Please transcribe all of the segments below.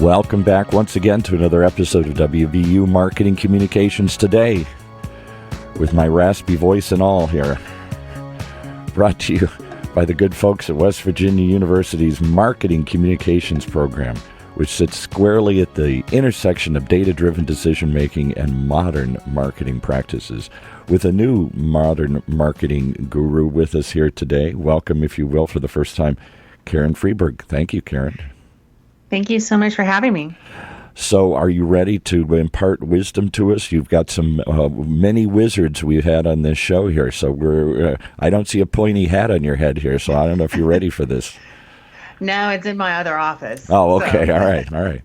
Welcome back once again to another episode of WVU Marketing Communications Today, with my raspy voice and all here. Brought to you by the good folks at West Virginia University's Marketing Communications program, which sits squarely at the intersection of data-driven decision-making and modern marketing practices. With a new modern marketing guru with us here today, welcome, if you will, for the first time, Karen Freeberg. Thank you, Karen. Thank you so much for having me. So are you ready to impart wisdom to us? You've got some many wizards we've had on this show here. So I don't see a pointy hat on your head here, so I don't know if you're ready for this. No, it's in my other office. Oh, okay. So. All right.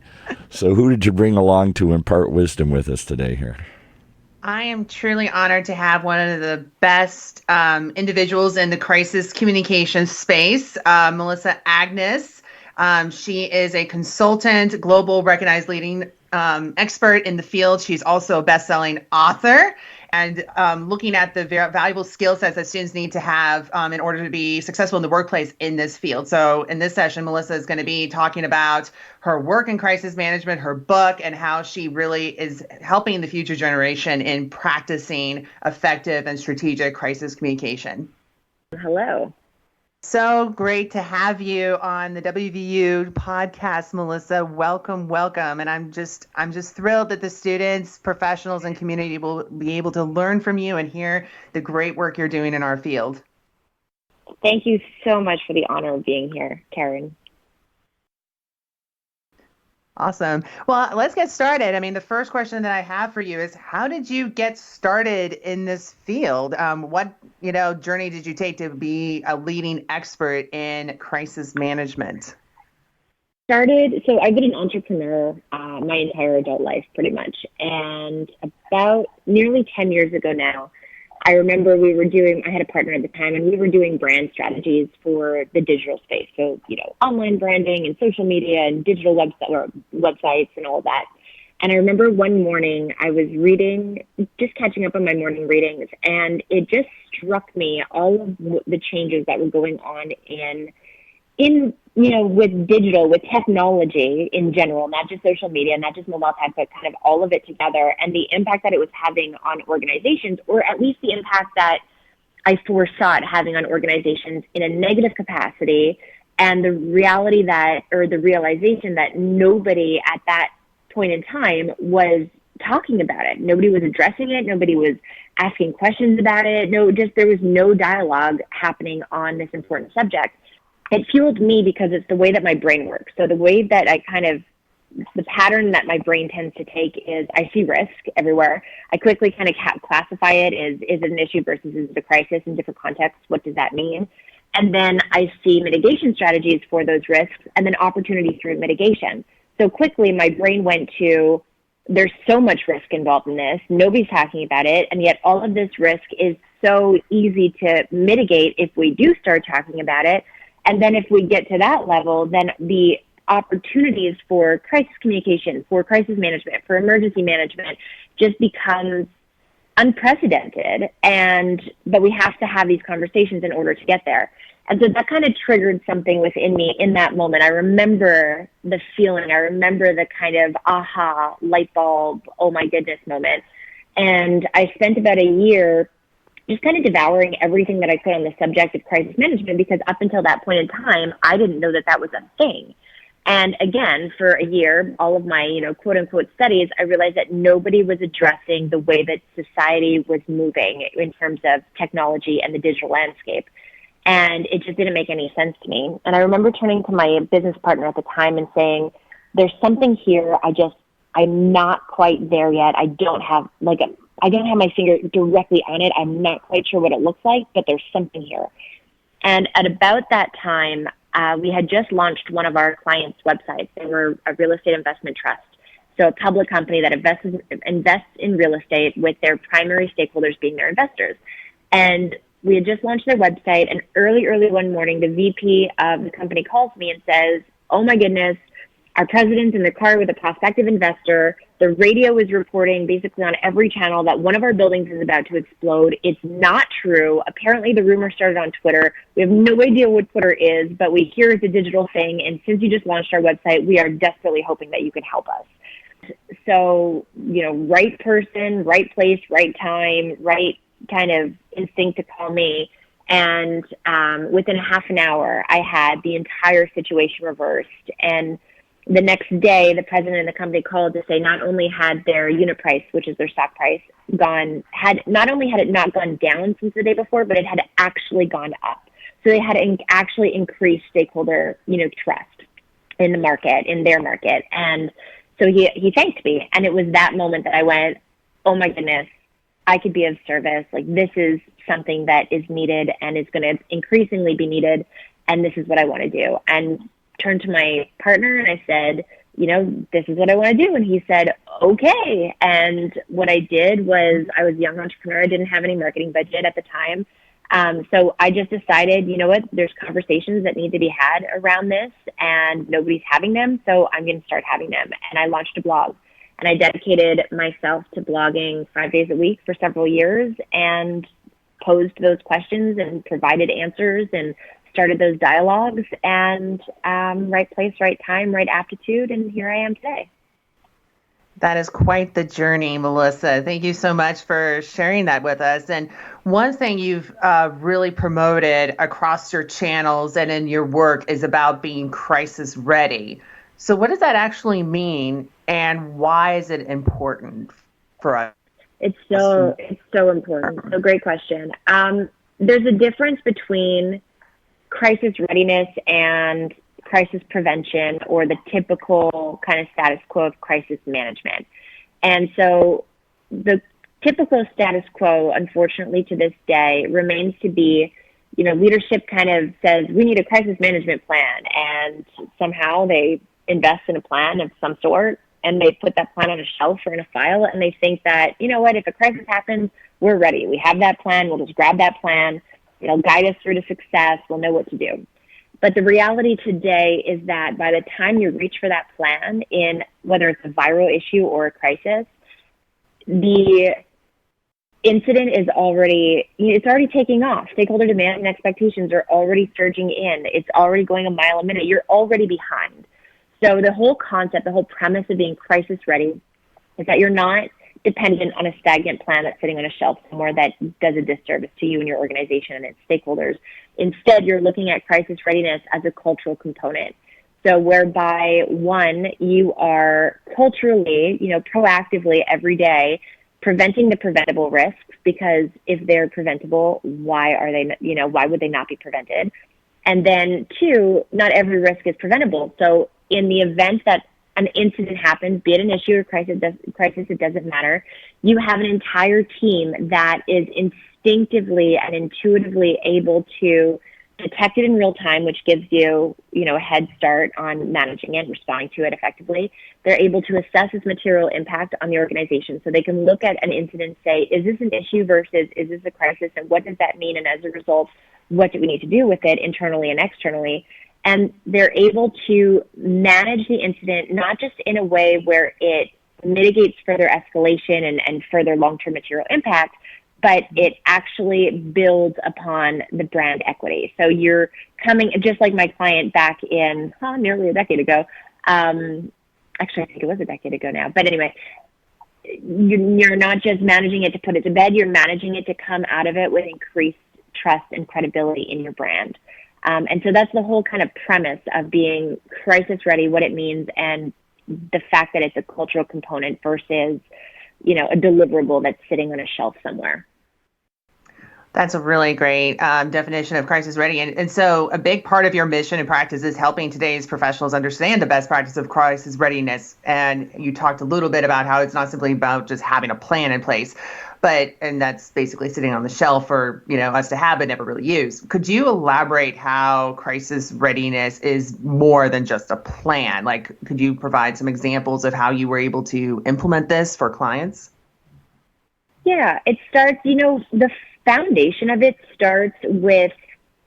So who did you bring along to impart wisdom with us today here? I am truly honored to have one of the best individuals in the crisis communication space, Melissa Agnes. She is a consultant, global recognized leading expert in the field. She's also a best-selling author, and looking at the valuable skill sets that students need to have in order to be successful in the workplace in this field. So in this session, Melissa is going to be talking about her work in crisis management, her book, and how she really is helping the future generation in practicing effective and strategic crisis communication. Hello. So great to have you on the WVU podcast, Melissa. Welcome. And I'm just thrilled that the students, professionals, and community will be able to learn from you and hear the great work you're doing in our field. Thank you so much for the honor of being here, Karen. Awesome. Well, let's get started. I mean, the first question that I have for you is, how did you get started in this field? What journey did you take to be a leading expert in crisis management? So I've been an entrepreneur my entire adult life, pretty much. And about nearly 10 years ago now, I remember I had a partner at the time, and we were doing brand strategies for the digital space. So, online branding and social media and digital websites and all that. And I remember one morning I was just catching up on my morning readings, and it just struck me all of the changes that were going on with digital, with technology in general, not just social media, not just mobile tech, but kind of all of it together, and the impact that it was having on organizations, or at least the impact that I foresaw it having on organizations in a negative capacity, and the realization that nobody at that point in time was talking about it. Nobody was addressing it. Nobody was asking questions about it. There was no dialogue happening on this important subject. It fueled me because it's the way that my brain works. So the way that the pattern that my brain tends to take is I see risk everywhere. I quickly kind of classify it as, is it an issue versus is it a crisis in different contexts? What does that mean? And then I see mitigation strategies for those risks, and then opportunities through mitigation. So quickly my brain went to, there's so much risk involved in this. Nobody's talking about it. And yet all of this risk is so easy to mitigate if we do start talking about it. And then if we get to that level, then the opportunities for crisis communication, for crisis management, for emergency management just becomes unprecedented. But we have to have these conversations in order to get there. And so that kind of triggered something within me in that moment. I remember the feeling. I remember the kind of aha, light bulb, oh my goodness moment. And I spent about a year just kind of devouring everything that I could on the subject of crisis management, because up until that point in time, I didn't know that was a thing. And again, for a year, all of my, quote unquote studies, I realized that nobody was addressing the way that society was moving in terms of technology and the digital landscape. And it just didn't make any sense to me. And I remember turning to my business partner at the time and saying, there's something here. I'm not quite there yet. I don't have my finger directly on it. I'm not quite sure what it looks like, but there's something here. And at about that time, we had just launched one of our clients' websites. They were a real estate investment trust. So a public company that invests in real estate, with their primary stakeholders being their investors. And we had just launched their website, and early one morning, the VP of the company calls me and says, oh my goodness, our president's in the car with a prospective investor. The radio is reporting basically on every channel that one of our buildings is about to explode. It's not true. Apparently the rumor started on Twitter. We have no idea what Twitter is, but we hear it's a digital thing. And since you just launched our website, we are desperately hoping that you can help us. So, right person, right place, right time, right kind of instinct to call me. And within half an hour, I had the entire situation reversed. And the next day, the president of the company called to say not only had their unit price, which is their stock price, not only had it not gone down since the day before, but it had actually gone up. So they had actually increased stakeholder, trust in the market, in their market. And so he thanked me. And it was that moment that I went, oh my goodness, I could be of service. Like, this is something that is needed and is going to increasingly be needed. And this is what I want to do. And turned to my partner and I said, this is what I want to do. And he said, okay. And what I did was, I was a young entrepreneur. I didn't have any marketing budget at the time. So I just decided, there's conversations that need to be had around this and nobody's having them. So I'm going to start having them. And I launched a blog and I dedicated myself to blogging 5 days a week for several years and posed those questions and provided answers and started those dialogues, and right place, right time, right aptitude, and here I am today. That is quite the journey, Melissa. Thank you so much for sharing that with us. And one thing you've really promoted across your channels and in your work is about being crisis ready. So what does that actually mean, and why is it important for us? It's so important. So great question. There's a difference between crisis readiness and crisis prevention, or the typical kind of status quo of crisis management. And so the typical status quo, unfortunately, to this day remains to be, leadership kind of says, we need a crisis management plan. And somehow they invest in a plan of some sort and they put that plan on a shelf or in a file. And they think that, if a crisis happens, we're ready. We have that plan. We'll just grab that plan. It'll guide us through to success. We'll know what to do. But the reality today is that by the time you reach for that plan, in whether it's a viral issue or a crisis, the incident is already taking off. Stakeholder demand and expectations are already surging in. It's already going a mile a minute. You're already behind. So the whole concept, the whole premise of being crisis ready is that you're not dependent on a stagnant plan that's sitting on a shelf somewhere that does a disservice to you and your organization and its stakeholders. Instead, you're looking at crisis readiness as a cultural component. So whereby, one, you are culturally, proactively every day preventing the preventable risks, because if they're preventable, why would they not be prevented? And then two, not every risk is preventable. So in the event that an incident happens, be it an issue or crisis, it doesn't matter. You have an entire team that is instinctively and intuitively able to detect it in real time, which gives you, a head start on managing it, responding to it effectively. They're able to assess its material impact on the organization. So they can look at an incident and say, is this an issue versus is this a crisis? And what does that mean? And as a result, what do we need to do with it internally and externally? And they're able to manage the incident, not just in a way where it mitigates further escalation and further long-term material impact, but it actually builds upon the brand equity. So you're coming, just like my client back in nearly a decade ago. Actually, I think it was a decade ago now. But anyway, you're not just managing it to put it to bed. You're managing it to come out of it with increased trust and credibility in your brand. And so that's the whole kind of premise of being crisis ready, what it means, and the fact that it's a cultural component versus, a deliverable that's sitting on a shelf somewhere. That's a really great definition of crisis ready. And so a big part of your mission and practice is helping today's professionals understand the best practice of crisis readiness. And you talked a little bit about how it's not simply about just having a plan in place, and that's basically sitting on the shelf for, us to have but never really use. Could you elaborate how crisis readiness is more than just a plan? Like, could you provide some examples of how you were able to implement this for clients? Yeah, it starts, the foundation of it starts with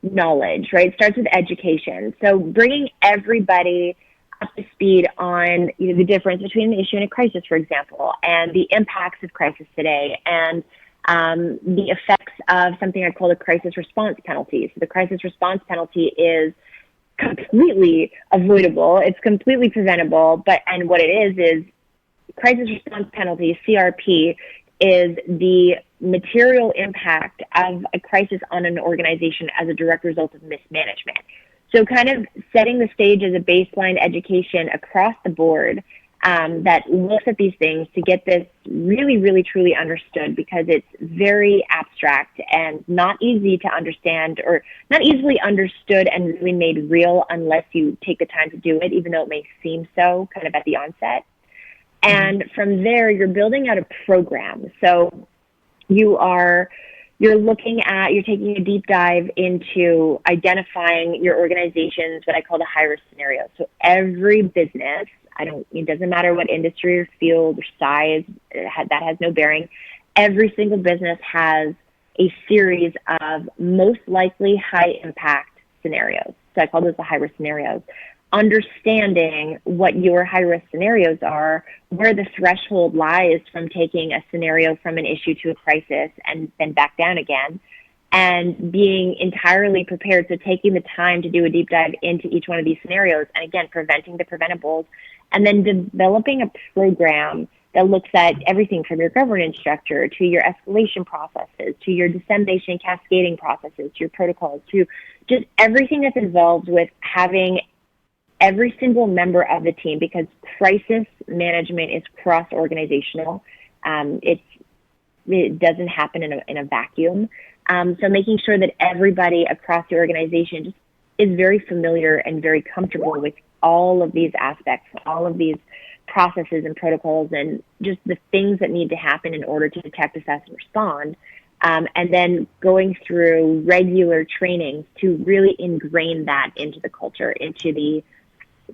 knowledge, right? It starts with education. So bringing everybody up to speed on the difference between an issue and a crisis, for example, and the impacts of crisis today, and the effects of something I call the crisis response penalty. So the crisis response penalty is completely avoidable. It's completely preventable. And what it is crisis response penalty, CRP, is the material impact of a crisis on an organization as a direct result of mismanagement. So kind of setting the stage as a baseline education across the board that looks at these things to get this really, really, truly understood, because it's very abstract and not easy to understand, or not easily understood and really made real unless you take the time to do it, even though it may seem so kind of at the onset. And from there, you're building out a program. So you're taking a deep dive into identifying your organization's, what I call the high-risk scenario. So every business, it doesn't matter what industry or field or size, that has no bearing. Every single business has a series of most likely high-impact scenarios. So I call those the high-risk scenarios. Understanding what your high-risk scenarios are, where the threshold lies from taking a scenario from an issue to a crisis and then back down again, and being entirely prepared. So taking the time to do a deep dive into each one of these scenarios, and again, preventing the preventables, and then developing a program that looks at everything from your governance structure to your escalation processes, to your dissemination and cascading processes, to your protocols, to just everything that's involved with having every single member of the team, because crisis management is cross-organizational. It doesn't happen in a vacuum. So making sure that everybody across the organization just is very familiar and very comfortable with all of these aspects, all of these processes and protocols, and just the things that need to happen in order to detect, assess, and respond. And then going through regular trainings to really ingrain that into the culture, into the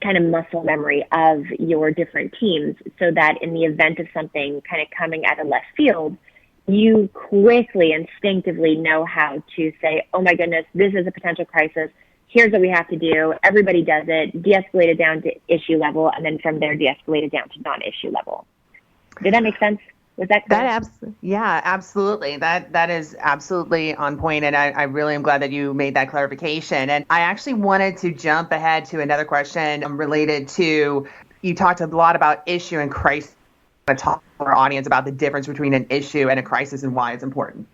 kind of muscle memory of your different teams, so that in the event of something kind of coming out of left field, you quickly, instinctively know how to say, oh my goodness, this is a potential crisis. Here's what we have to do. Everybody does it, de-escalate it down to issue level, and then from there, de-escalate it down to non-issue level. Did that make sense? Was that clear? Yeah, absolutely. That is absolutely on point, and I really am glad that you made that clarification. And I actually wanted to jump ahead to another question related to, you talked a lot about issue and crisis. I want to talk to our audience about the difference between an issue and a crisis and why it's important.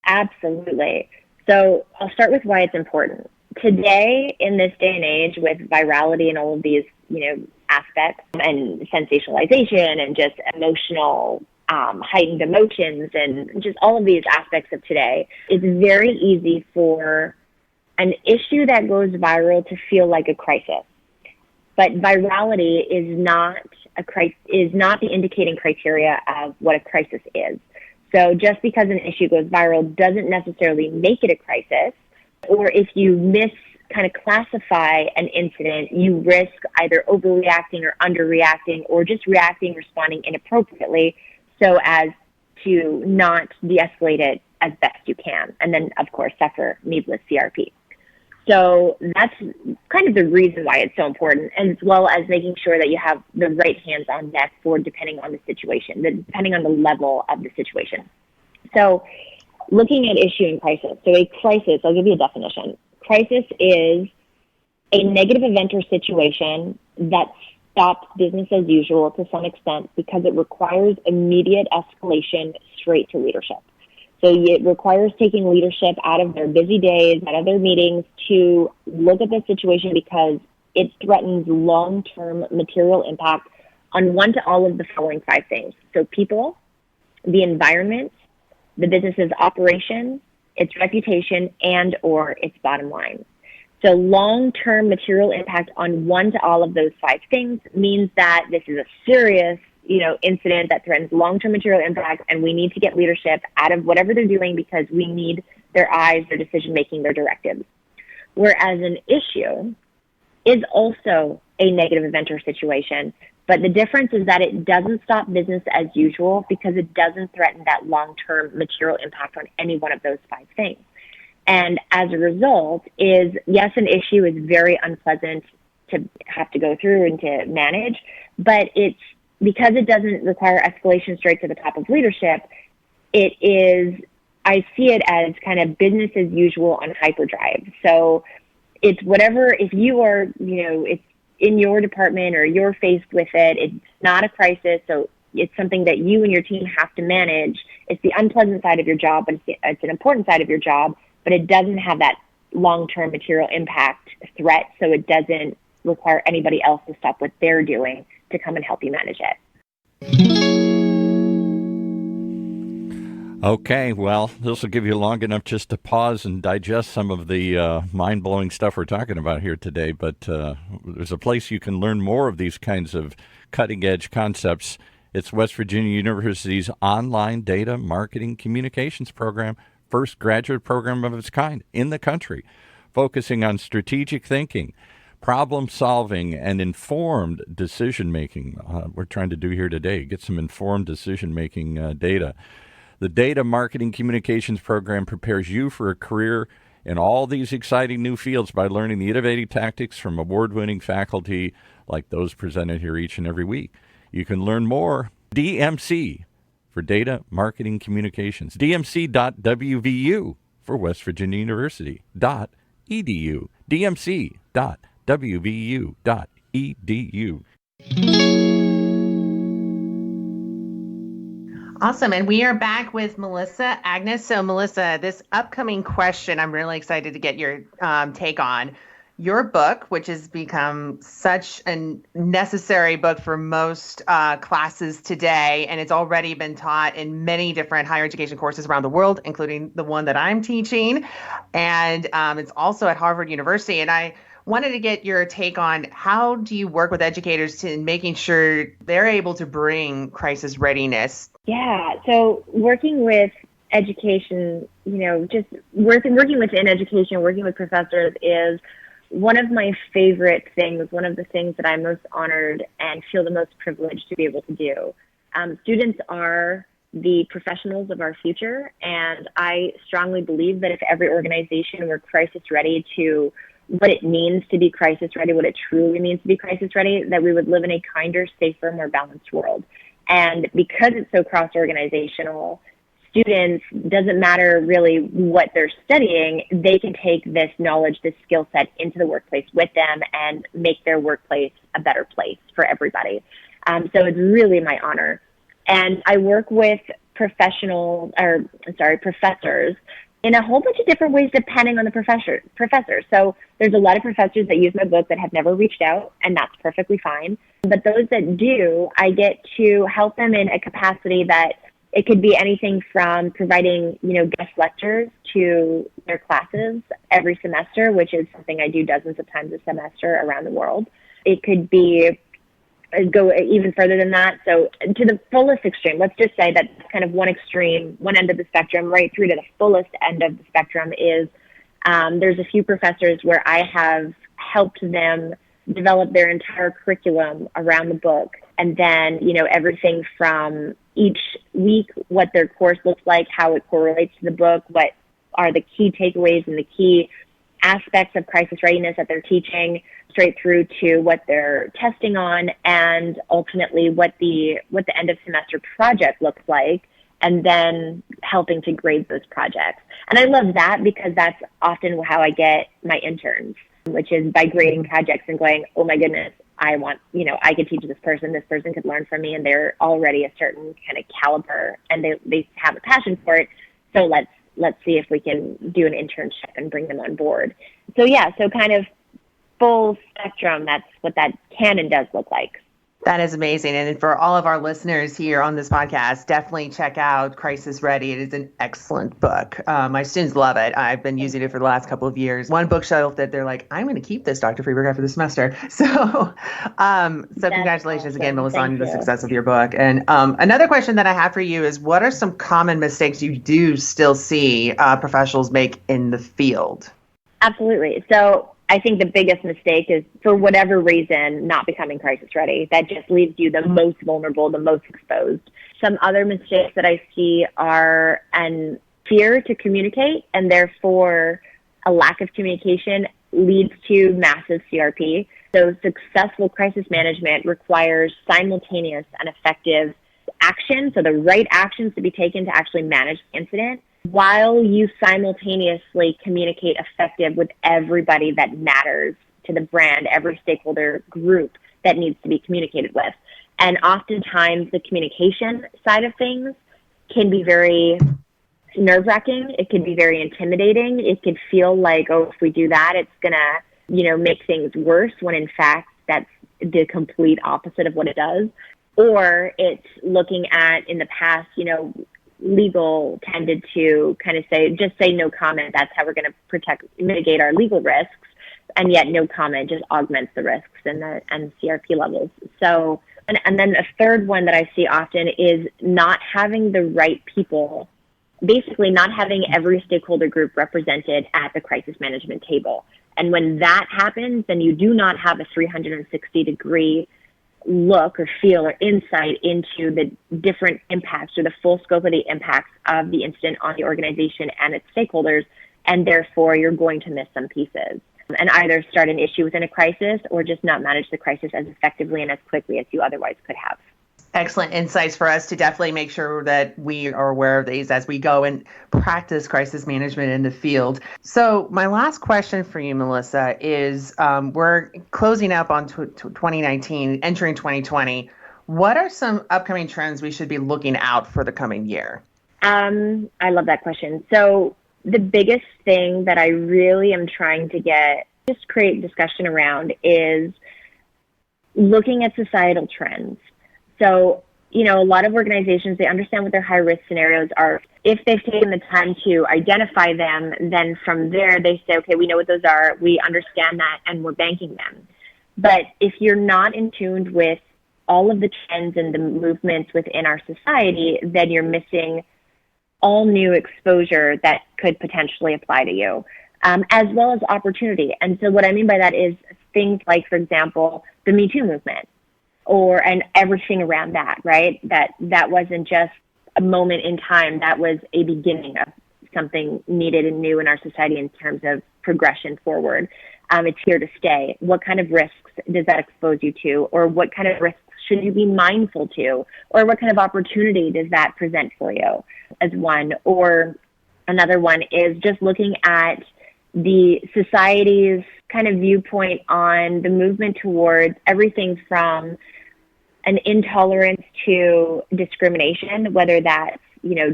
Absolutely. So I'll start with why it's important. Today, in this day and age, with virality and all of these, aspects and sensationalization and just emotional, heightened emotions and just all of these aspects of today, it's very easy for an issue that goes viral to feel like a crisis. But virality is not the indicating criteria of what a crisis is. So just because an issue goes viral doesn't necessarily make it a crisis. Or if you kind of classify an incident, you risk either overreacting or underreacting, or just responding inappropriately so as to not de-escalate it as best you can, and then, of course, suffer needless CRP. So that's kind of the reason why it's so important, as well as making sure that you have the right hands on deck for depending on the situation, depending on the level of the situation. So looking at issue and crisis. So a crisis, I'll give you a definition. Crisis is a negative event or situation that stops business as usual to some extent because it requires immediate escalation straight to leadership. So it requires taking leadership out of their busy days, out of their meetings, to look at the situation because it threatens long-term material impact on one to all of the following 5 things. So people, the environment, the business's operation, its reputation, and or its bottom line. So long-term material impact on one to all of those 5 things means that this is a serious, incident that threatens long-term material impact, and we need to get leadership out of whatever they're doing because we need their eyes, their decision-making, their directives. Whereas an issue is also a negative event or situation, but the difference is that it doesn't stop business as usual because it doesn't threaten that long-term material impact on any one of those 5 things. And as a result yes, an issue is very unpleasant to have to go through and to manage. But it's because it doesn't require escalation straight to the top of leadership. It is, I see it as kind of business as usual on hyperdrive. So it's whatever, if you are, it's in your department or you're faced with it, it's not a crisis. So it's something that you and your team have to manage. It's the unpleasant side of your job, but it's an important side of your job, but it doesn't have that long-term material impact threat. So it doesn't require anybody else to stop what they're doing to come and help you manage it. Okay, well, this will give you long enough just to pause and digest some of the mind-blowing stuff we're talking about here today. But there's a place you can learn more of these kinds of cutting-edge concepts. It's West Virginia University's online data marketing communications program, first graduate program of its kind in the country, focusing on strategic thinking, problem solving, and informed decision making. We're trying to do here today, get some informed decision making data. The Data Marketing Communications program prepares you for a career in all these exciting new fields by learning the innovative tactics from award-winning faculty like those presented here each and every week. You can learn more. DMC for Data Marketing Communications. DMC.WVU for West Virginia University. .edu. DMC.WVU.edu. Awesome. And we are back with Melissa Agnes. So, Melissa, this upcoming question, I'm really excited to get your take on. Your book, which has become such a necessary book for most classes today, and it's already been taught in many different higher education courses around the world, including the one that I'm teaching. And it's also at Harvard University. And I wanted to get your take on how do you work with educators in making sure they're able to bring crisis readiness? Yeah, so working with education, just working within education, working with professors is one of my favorite things, one of the things that I'm most honored and feel the most privileged to be able to do. Students are the professionals of our future, and I strongly believe that if every organization were crisis ready to what it means to be crisis ready, what it truly means to be crisis ready, that we would live in a kinder, safer, more balanced world. And because it's so cross-organizational, students, doesn't matter really what they're studying, they can take this knowledge, this skill set into the workplace with them and make their workplace a better place for everybody. So it's really my honor. And I work with professors in a whole bunch of different ways depending on the professor. So there's a lot of professors that use my book that have never reached out, and that's perfectly fine. But those that do, I get to help them in a capacity that it could be anything from providing, guest lectures to their classes every semester, which is something I do dozens of times a semester around the world. It could be go even further than that. So to the fullest extreme, let's just say that kind of one extreme, one end of the spectrum, right through to the fullest end of the spectrum is there's a few professors where I have helped them develop their entire curriculum around the book. And then, everything from each week, what their course looks like, how it correlates to the book, what are the key takeaways and the key aspects of crisis readiness that they're teaching, straight through to what they're testing on, and ultimately what the end of semester project looks like, and then helping to grade those projects. And I love that because that's often how I get my interns, which is by grading projects and going, oh my goodness, I could teach this person could learn from me, and they're already a certain kind of caliber and they have a passion for it. So let's see if we can do an internship and bring them on board. So kind of full spectrum, that's what that can and does look like. That is amazing. And for all of our listeners here on this podcast, definitely check out Crisis Ready. It is an excellent book. My students love it. I've been using it for the last couple of years. One bookshelf that they're like, I'm going to keep this, Dr. Freeberg, after the semester. So congratulations awesome. Again, Melissa, on the success of your book. And another question that I have for you is, what are some common mistakes you do still see professionals make in the field? Absolutely. So I think the biggest mistake is, for whatever reason, not becoming crisis ready. That just leaves you the most vulnerable, the most exposed. Some other mistakes that I see are an fear to communicate, and therefore a lack of communication leads to massive CRP. So successful crisis management requires simultaneous and effective action, so the right actions to be taken to actually manage the incident, while you simultaneously communicate effective with everybody that matters to the brand, every stakeholder group that needs to be communicated with. And oftentimes the communication side of things can be very nerve-wracking. It can be very intimidating. It could feel like, oh, if we do that, it's going to, make things worse, when in fact that's the complete opposite of what it does. Or it's looking at, in the past, legal tended to kind of say no comment. That's how we're going to mitigate our legal risks. And yet no comment just augments the risks and the CRP levels. So, and then a third one that I see often is not having the right people, basically not having every stakeholder group represented at the crisis management table. And when that happens, then you do not have a 360-degree look or feel or insight into the different impacts or the full scope of the impacts of the incident on the organization and its stakeholders, and therefore you're going to miss some pieces and either start an issue within a crisis or just not manage the crisis as effectively and as quickly as you otherwise could have. Excellent insights for us to definitely make sure that we are aware of these as we go and practice crisis management in the field. So my last question for you, Melissa, is we're closing up on 2019, entering 2020. What are some upcoming trends we should be looking out for the coming year? I love that question. So the biggest thing that I really am trying to create discussion around is looking at societal trends. So, a lot of organizations, they understand what their high-risk scenarios are. If they've taken the time to identify them, then from there they say, okay, we know what those are, we understand that, and we're banking them. But if you're not in tune with all of the trends and the movements within our society, then you're missing all new exposure that could potentially apply to you, as well as opportunity. And so what I mean by that is things like, for example, the Me Too movement, and everything around that, right? That wasn't just a moment in time. That was a beginning of something needed and new in our society in terms of progression forward. It's here to stay. What kind of risks does that expose you to? Or what kind of risks should you be mindful to? Or what kind of opportunity does that present for you as one? Or another one is just looking at the society's kind of viewpoint on the movement towards everything from an intolerance to discrimination, whether that's,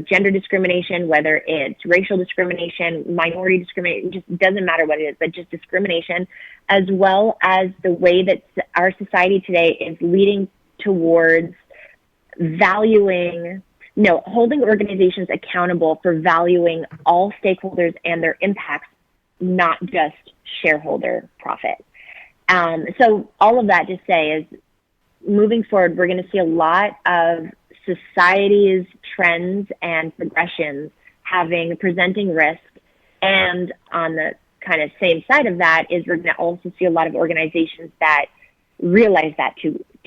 gender discrimination, whether it's racial discrimination, minority discrimination, just doesn't matter what it is, but just discrimination, as well as the way that our society today is leading towards holding organizations accountable for valuing all stakeholders and their impacts, not just shareholder profit. So all of that to say is, moving forward, we're going to see a lot of society's trends and progressions presenting risk. And on the kind of same side of that is we're going to also see a lot of organizations that realize that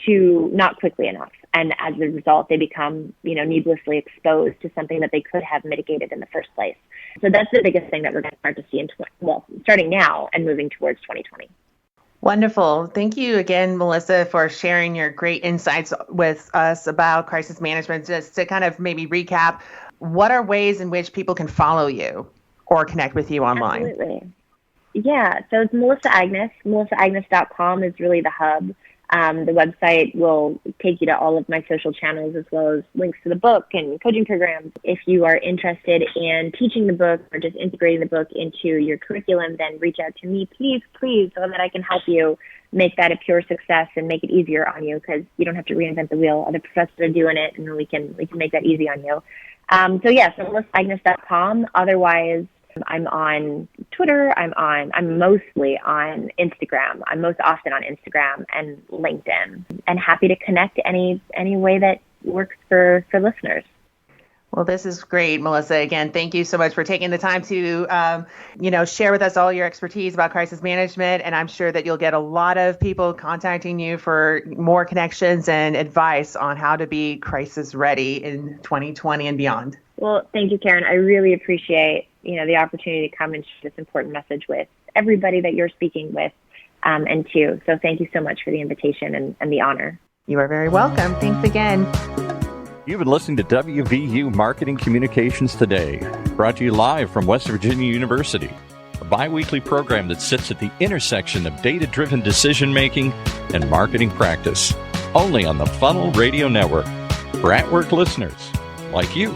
to not quickly enough. And as a result, they become, needlessly exposed to something that they could have mitigated in the first place. So that's the biggest thing that we're going to start to see starting now and moving towards 2020. Wonderful. Thank you again, Melissa, for sharing your great insights with us about crisis management. Just to kind of maybe recap, what are ways in which people can follow you or connect with you online? Absolutely. Yeah, so it's Melissa Agnes. MelissaAgnes.com is really the hub. The website will take you to all of my social channels as well as links to the book and coaching programs. If you are interested in teaching the book or just integrating the book into your curriculum, then reach out to me, please, so that I can help you make that a pure success and make it easier on you, because you don't have to reinvent the wheel. Other professors are doing it, and we can make that easy on you. So MelissaAgnes.com. Otherwise, I'm on Twitter. I'm mostly on Instagram. I'm most often on Instagram and LinkedIn, and happy to connect any way that works for listeners. Well, this is great, Melissa. Again, thank you so much for taking the time to, share with us all your expertise about crisis management. And I'm sure that you'll get a lot of people contacting you for more connections and advice on how to be crisis ready in 2020 and beyond. Well, thank you, Karen. I really appreciate, the opportunity to come and share this important message with everybody that you're speaking with. and two. So thank you so much for the invitation and the honor. You are very welcome. Thanks again. You've been listening to WVU Marketing Communications Today, brought to you live from West Virginia University, a bi-weekly program that sits at the intersection of data-driven decision-making and marketing practice, only on the Funnel Radio Network, for at-work listeners like you.